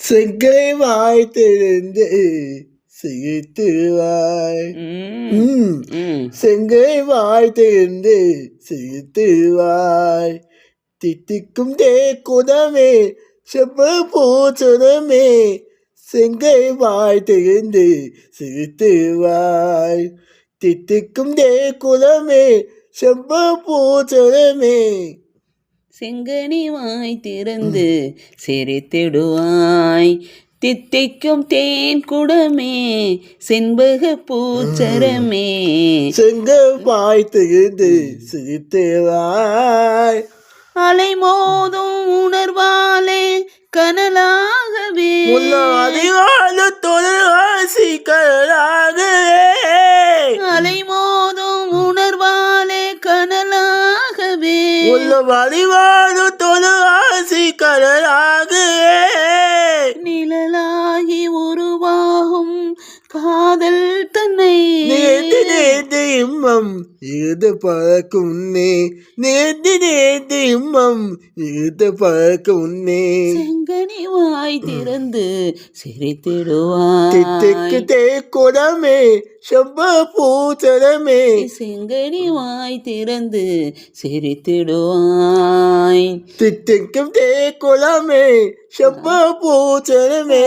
செங்கை வாய்த்திருந்து சிரித்துவாய். செங்கை வாய்த்திருந்து சிரித்துவாய். தித்திக்கும் தேக்குதமே செவ்வ பூச்சுடமே செங்கை வாய்த்திருந்து சிரித்துவாய். தித்திக்கும் தேக்குதமே செவ்வ பூச்சுடமே செங்கனி வாய் திறந்து சிரித்திடுவாய். தித்திக்கும் தேன் குடமே செண்பக பூச்சரமே செங்க வாய் திறந்து சிரித்திடுவாய். அலை மோதும் உணர்வாலே கனலாகவே ஆசி கனலாகவே அலை மோதும் உணர்வாலே கனலாகவே உள்ள வழிவாடு தொழு ஆசி கனலாகவே நிழலாகி உருவாகும் காதல் தன்னை நேர்ந்து நேர்ந்து இம்மம் இருது பழக்கும் உன்னே. நேர்ந்து நேர்ந்து இம்மம் இருது பழக்கும் உன்னே. செங்கனி வாய் திறந்து சிரித்திடுவாய். தித்திக்கு தேக்குடமே செவ்வ பூச்சரமே செங்கனி வாய் திறந்து சிரித்திடுவாய். தித்திக்கும் தேக்குடமே செவ்வ பூச்சரமே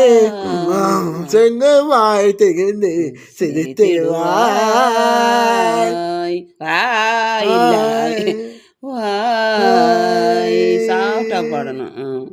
செங்க வாய் திறந்து சிரித்திடுவாய். வாய் வாய் சாப்பிட்டா பாடணும்.